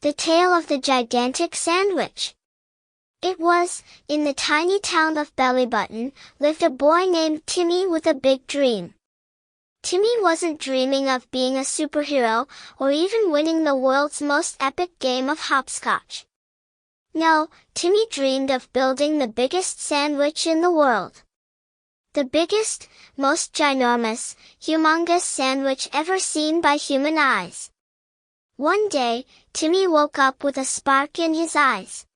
The Tale of the Gigantic Sandwich. It was, in the tiny town of Bellybutton, lived a boy named Timmy with a big dream. Timmy wasn't dreaming of being a superhero, or even winning the world's most epic game of hopscotch. No, Timmy dreamed of building the biggest sandwich in the world. The biggest, most ginormous, humongous sandwich ever seen by human eyes. One day, Timmy woke up with a spark in his eyes.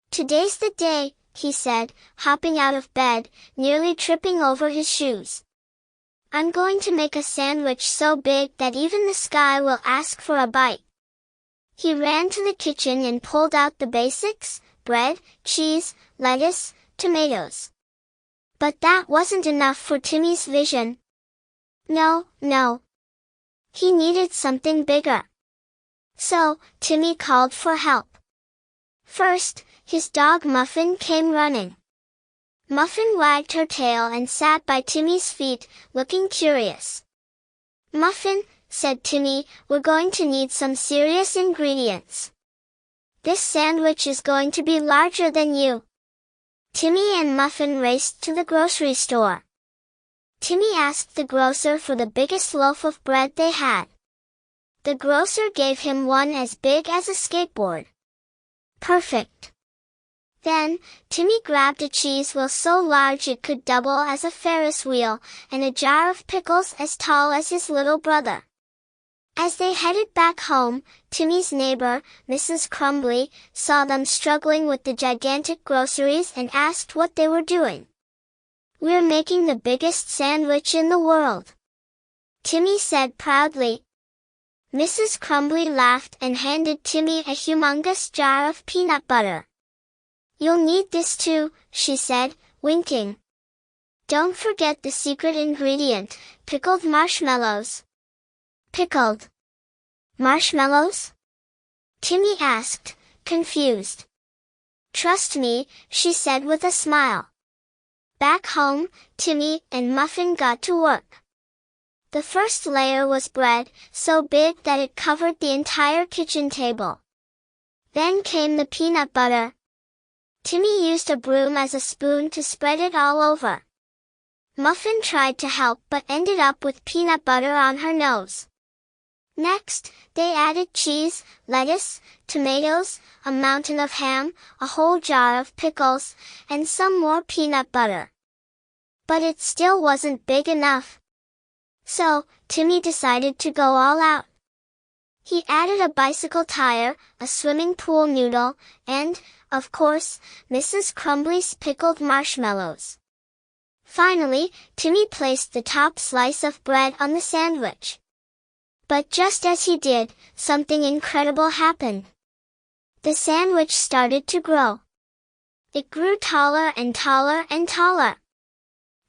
"Today's the day," he said, hopping out of bed, nearly tripping over his shoes. "I'm going to make a sandwich so big that even the sky will ask for a bite." He ran to the kitchen and pulled out the basics: bread, cheese, lettuce, tomatoes. But that wasn't enough for Timmy's vision. No. He needed something bigger. So, Timmy called for help. First, his dog Muffin came running. Muffin wagged her tail and sat by Timmy's feet, looking curious. "Muffin," said Timmy, "we're going to need some serious ingredients. This sandwich is going to be larger than you." Timmy and Muffin raced to the grocery store. Timmy asked the grocer for the biggest loaf of bread they had. The grocer gave him one as big as a skateboard. Perfect. Then, Timmy grabbed a cheese wheel so large it could double as a Ferris wheel, and a jar of pickles as tall as his little brother. As they headed back home, Timmy's neighbor, Mrs. Crumbly, saw them struggling with the gigantic groceries and asked what they were doing. "We're making the biggest sandwich in the world," Timmy said proudly. Mrs. Crumbly laughed and handed Timmy a humongous jar of peanut butter. "You'll need this too," she said, winking. "Don't forget the secret ingredient, pickled marshmallows." "Pickled marshmallows?" Timmy asked, confused. "Trust me," she said with a smile. Back home, Timmy and Muffin got to work. The first layer was bread, so big that it covered the entire kitchen table. Then came the peanut butter. Timmy used a broom as a spoon to spread it all over. Muffin tried to help but ended up with peanut butter on her nose. Next, they added cheese, lettuce, tomatoes, a mountain of ham, a whole jar of pickles, and some more peanut butter. But it still wasn't big enough. So, Timmy decided to go all out. He added a bicycle tire, a swimming pool noodle, and, of course, Mrs. Crumbly's pickled marshmallows. Finally, Timmy placed the top slice of bread on the sandwich. But just as he did, something incredible happened. The sandwich started to grow. It grew taller and taller and taller.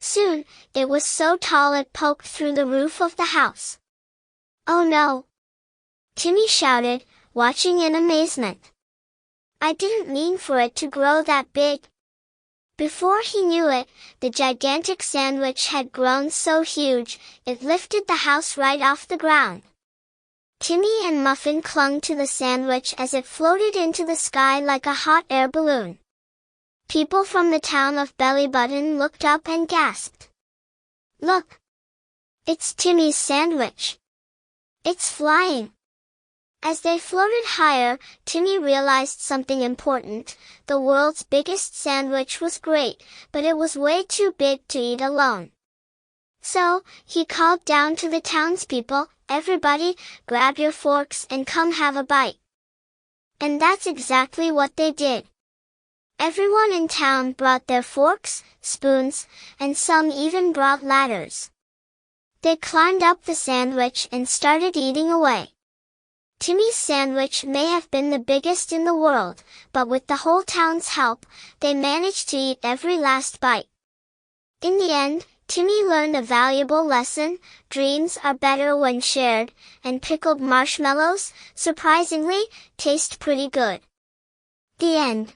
Soon, it was so tall it poked through the roof of the house. "Oh no!" Timmy shouted, watching in amazement. "I didn't mean for it to grow that big." Before he knew it, the gigantic sandwich had grown so huge, it lifted the house right off the ground. Timmy and Muffin clung to the sandwich as it floated into the sky like a hot air balloon. People from the town of Bellybutton looked up and gasped. "Look! It's Timmy's sandwich! It's flying!" As they floated higher, Timmy realized something important. The world's biggest sandwich was great, but it was way too big to eat alone. So, he called down to the townspeople, "Everybody, grab your forks and come have a bite." And that's exactly what they did. Everyone in town brought their forks, spoons, and some even brought ladders. They climbed up the sandwich and started eating away. Timmy's sandwich may have been the biggest in the world, but with the whole town's help, they managed to eat every last bite. In the end, Timmy learned a valuable lesson: dreams are better when shared, and pickled marshmallows, surprisingly, taste pretty good. The end.